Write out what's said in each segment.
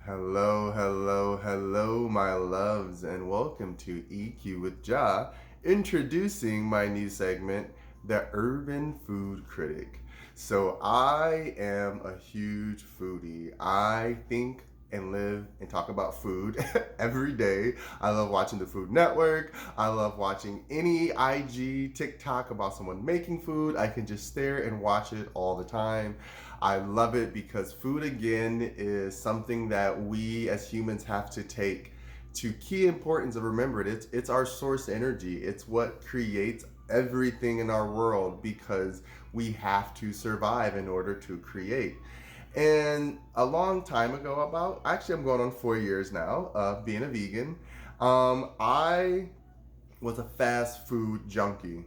Hello, hello, hello, my loves, and welcome to EQ with Jah, introducing my new segment, The Urban Food Critic. So, I am a huge foodie. I think and live and talk about food every day. I love watching the Food Network. I love watching any IG, TikTok about someone making food. I can just stare and watch it all the time. I love it because food, again, is something that we as humans have to take to key importance of remember it. It's our source energy. It's what creates everything in our world because we have to survive in order to create. And a long time ago, about actually, I'm going on 4 years now of being a vegan. I was a fast food junkie,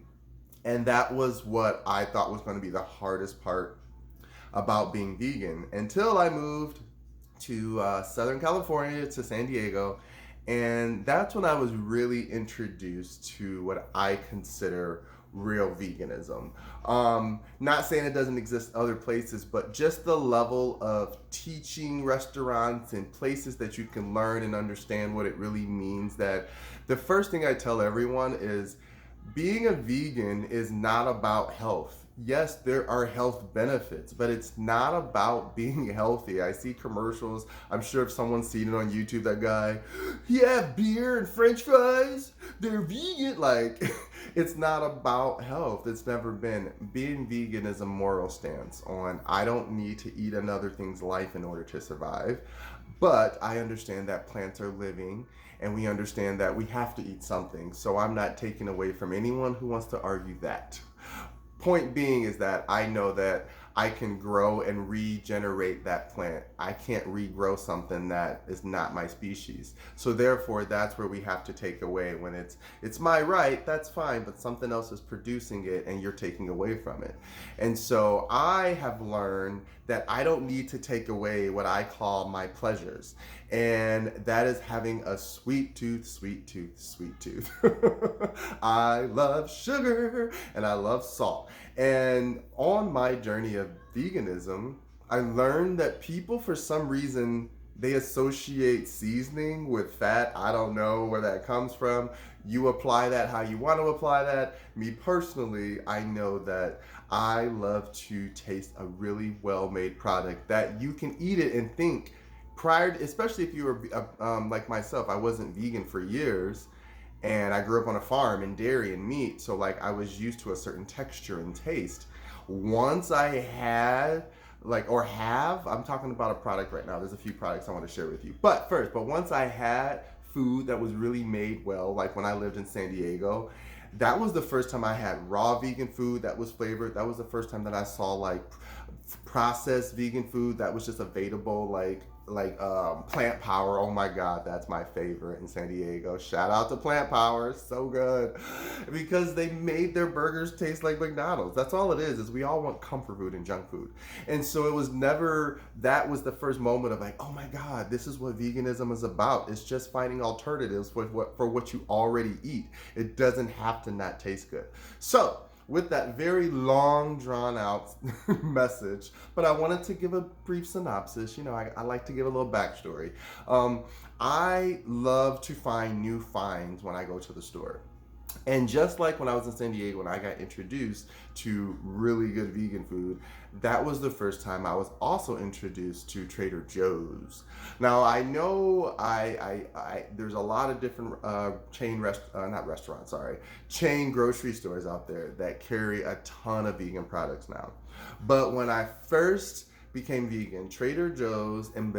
and that was what I thought was going to be the hardest part about being vegan until I moved to Southern California, to San Diego. And that's when I was really introduced to what I consider real veganism. Not saying it doesn't exist other places, but just the level of teaching restaurants and places that you can learn and understand what it really means. That the first thing I tell everyone is being a vegan is not about health. Yes, there are health benefits, but it's not about being healthy. I see commercials. I'm sure if someone's seen it on YouTube, that guy, yeah, beer and French fries, they're vegan. Like, it's not about health. It's never been. Being vegan is a moral stance on I don't need to eat another thing's life in order to survive. But I understand that plants are living and we understand that we have to eat something. So I'm not taking away from anyone who wants to argue that. Point being is that I know that I can grow and regenerate that plant. I can't regrow something that is not my species. So therefore, that's where we have to take away when it's my right, that's fine, but something else is producing it and you're taking away from it. And so I have learned that I don't need to take away what I call my pleasures. And that is having a sweet tooth, sweet tooth, sweet tooth. I love sugar and I love salt. And on my journey of veganism, I learned that people, for some reason, they associate seasoning with fat. I don't know where that comes from. You apply that how you want to apply that. Me personally, I know that I love to taste a really well-made product that you can eat it and think prior, especially if you were like myself, I wasn't vegan for years and I grew up on a farm in dairy and meat, so like I was used to a certain texture and taste. Once I had like or have, I'm talking about a product right now. There's a few products I want to share with you. But once I had food that was really made well, like when I lived in San Diego, that was the first time I had raw vegan food that was flavored. That was the first time that I saw like processed vegan food that was just available, like Plant Power. Oh my God, that's my favorite in San Diego. Shout out to Plant Power, so good because they made their burgers taste like McDonald's. That's all it is we all want comfort food and junk food. And so it was never, that was the first moment of like, oh my God, this is what veganism is about. It's just finding alternatives for what you already eat. It doesn't have to not taste good. So with that very long, drawn out message, but I wanted to give a brief synopsis. You know, I like to give a little backstory. I love to find new finds when I go to the store. And just like when I was in San Diego and I got introduced to really good vegan food, that was the first time I was also introduced to Trader Joe's. Now I know there's a lot of different chain grocery stores out there that carry a ton of vegan products now. But when I first became vegan, Trader Joe's and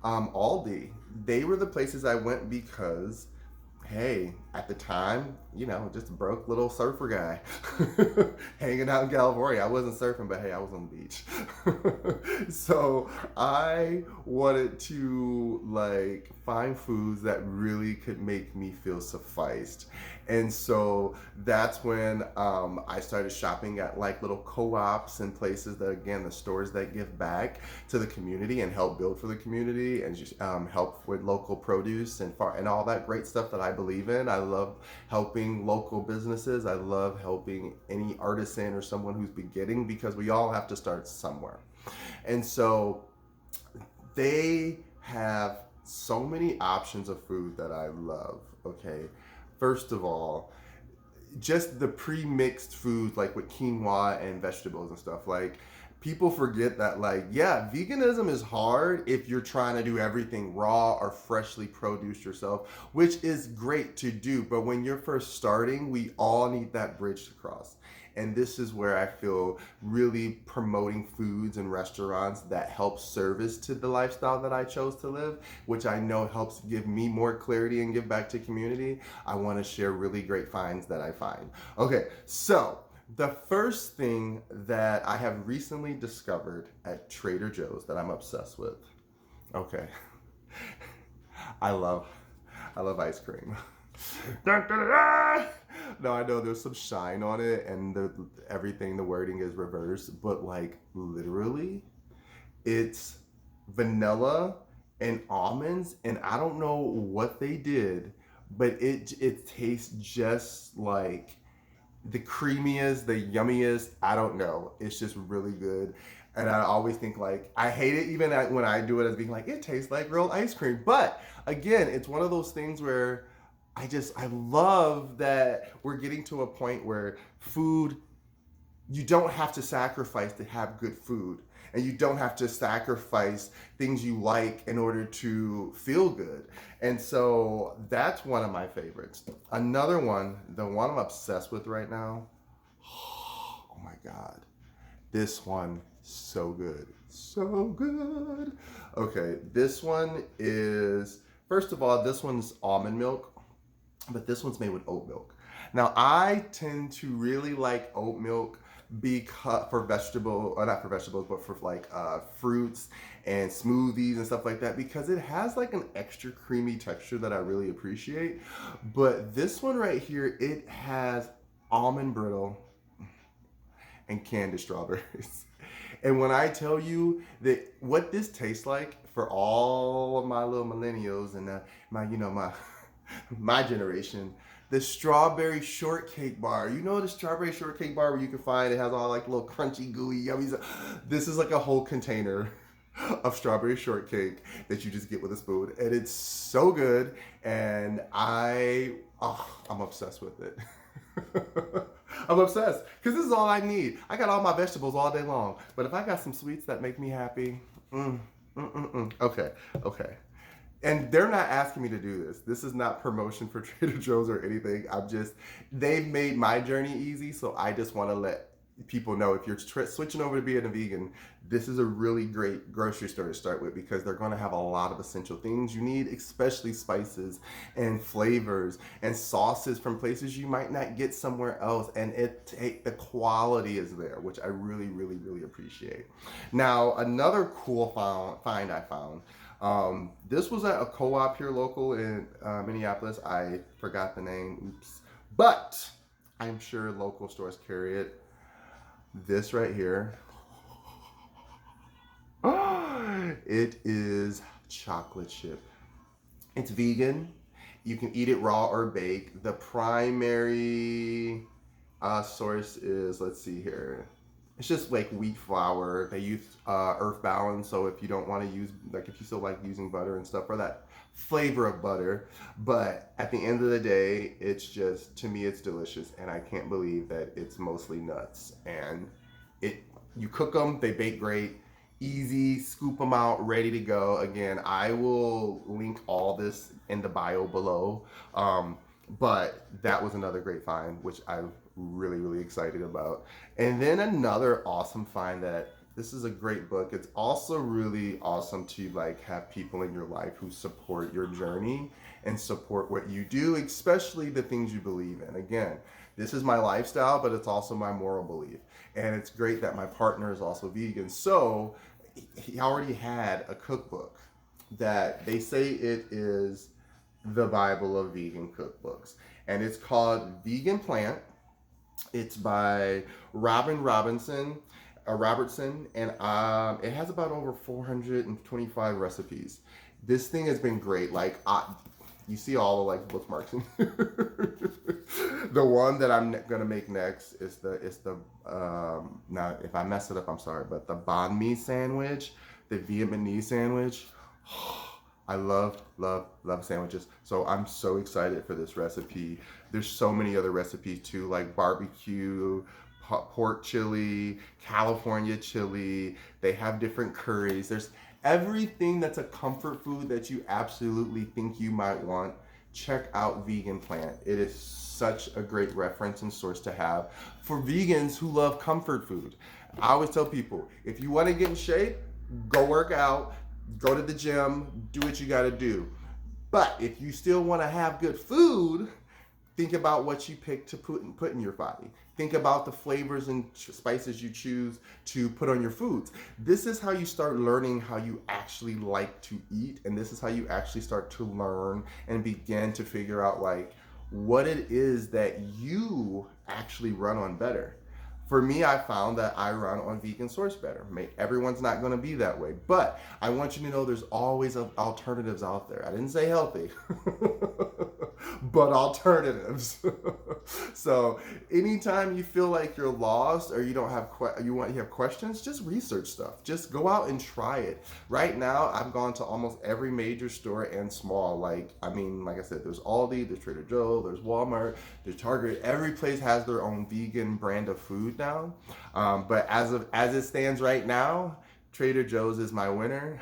Aldi, they were the places I went because hey, at the time, you know, just a broke little surfer guy hanging out in California. I wasn't surfing, but hey, I was on the beach. So I wanted to like find foods that really could make me feel sufficed. And so that's when I started shopping at like little co-ops and places that, again, the stores that give back to the community and help build for the community and just help with local produce and all that great stuff that I believe in. I love helping local businesses. I love helping any artisan or someone who's beginning because we all have to start somewhere. And so they have so many options of food that I love. Okay, first of all, just the pre-mixed foods like with quinoa and vegetables and stuff, like people forget that, like, yeah, veganism is hard if you're trying to do everything raw or freshly produced yourself, which is great to do, but when you're first starting, we all need that bridge to cross. And this is where I feel really promoting foods and restaurants that help service to the lifestyle that I chose to live, which I know helps give me more clarity and give back to community. I want to share really great finds that I find. Okay, so the first thing that I have recently discovered at Trader Joe's that I'm obsessed with. Okay. I love ice cream. Dun, dun, dun, dun. No, I know there's some shine on it and the wording is reversed, but like literally it's vanilla and almonds, and I don't know what they did, but it tastes just like the creamiest, the yummiest. I don't know. It's just really good. And I always think, like, I hate it even when I do it as being like, it tastes like real ice cream. But again, it's one of those things where I love that we're getting to a point where food, you don't have to sacrifice to have good food. And you don't have to sacrifice things you like in order to feel good. And so that's one of my favorites. Another one, the one I'm obsessed with right now. Oh my God. This one, so good. So good. Okay, this one is, first of all, this one's almond milk, but this one's made with oat milk. Now, I tend to really like oat milk because for vegetable, or not for vegetables, but for like fruits and smoothies and stuff like that, because it has like an extra creamy texture that I really appreciate. But this one right here, it has almond brittle and candied strawberries. And when I tell you that what this tastes like for all of my little millennials and my generation, the strawberry shortcake bar. You know the strawberry shortcake bar where you can find it has all like little crunchy, gooey, yummy stuff. This is like a whole container of strawberry shortcake that you just get with a spoon, and it's so good. And I'm obsessed with it. I'm obsessed because this is all I need. I got all my vegetables all day long, but if I got some sweets that make me happy, okay. And they're not asking me to do this. This is not promotion for Trader Joe's or anything. They've made my journey easy, so I just want to let people know, if you're switching over to being a vegan, this is a really great grocery store to start with, because they're going to have a lot of essential things you need, especially spices and flavors and sauces from places you might not get somewhere else. And the quality is there, which I really, really, really appreciate. Now, another cool find I found. This was at a co-op here local in Minneapolis. I forgot the name, oops. But I'm sure local stores carry it. This right here, it is chocolate chip. It's vegan. You can eat it raw or baked. The primary source is, let's see here, it's just like wheat flour. They use earth balance, so if you don't want to use, like if you still like using butter and stuff for that flavor of butter, but at the end of the day, it's just, to me, it's delicious, and I can't believe that it's mostly nuts. And you cook them, they bake great, easy, scoop them out, ready to go. Again, I will link all this in the bio below. But that was another great find, which I'm really, really excited about. And then another awesome find, that this is a great book. It's also really awesome to like have people in your life who support your journey and support what you do, especially the things you believe in. Again, this is my lifestyle, but it's also my moral belief. And it's great that my partner is also vegan. So he already had a cookbook that they say it is the Bible of vegan cookbooks, and it's called Vegan Plant. It's by Robertson, and it has about over 425 recipes. This thing has been great. Like, you see all the like bookmarks in here. The one that I'm gonna make next is the now if I mess it up, I'm sorry, but the banh mi sandwich, the Vietnamese sandwich. I love, love, love sandwiches. So I'm so excited for this recipe. There's so many other recipes too, like barbecue, pork chili, California chili. They have different curries. There's everything that's a comfort food that you absolutely think you might want. Check out Vegan Plant. It is such a great reference and source to have for vegans who love comfort food. I always tell people, if you want to get in shape, go work out, go to the gym, do what you got to do. But if you still want to have good food, think about what you pick to put in your body. Think about the flavors and spices you choose to put on your foods. This is how you start learning how you actually like to eat, and this is how you actually start to learn and begin to figure out like what it is that you actually run on better. For me, I found that I run on vegan source better. Everyone's not going to be that way, but I want you to know there's always alternatives out there. I didn't say healthy, but alternatives. So anytime you feel like you're lost or you don't have you have questions, just research stuff. Just go out and try it. Right now, I've gone to almost every major store and small. Like I said, there's Aldi, there's Trader Joe, there's Walmart, there's Target. Every place has their own vegan brand of food now. But as it stands right now, Trader Joe's is my winner.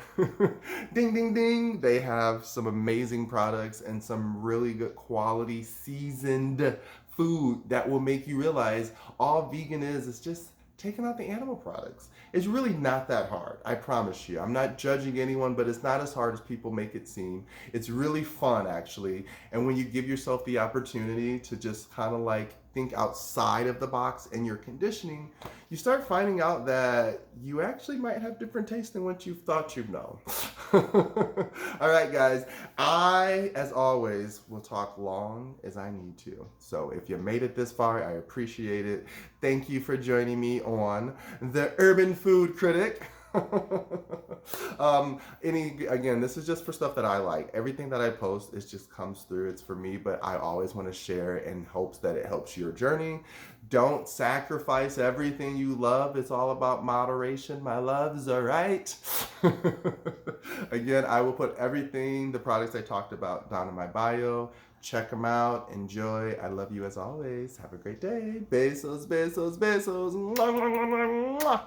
Ding, ding, ding. They have some amazing products and some really good quality seasoned food that will make you realize all vegan is just taking out the animal products. It's really not that hard. I promise you. I'm not judging anyone, but it's not as hard as people make it seem. It's really fun, actually. And when you give yourself the opportunity to just kind of like think outside of the box in your conditioning, you start finding out that you actually might have different tastes than what you thought you'd know. All right, guys. I, as always, will talk long as I need to. So if you made it this far, I appreciate it. Thank you for joining me on The Urban Food Critic. Again, this is just for stuff that I like. Everything that I post is just comes through. It's for me, but I always want to share in hopes that it helps your journey. Don't sacrifice everything you love. It's all about moderation, my loves, all right? Again, I will put everything, the products I talked about, down in my bio. Check them out. Enjoy. I love you as always. Have a great day. Besos, besos, besos. Mwah, mwah, mwah, mwah.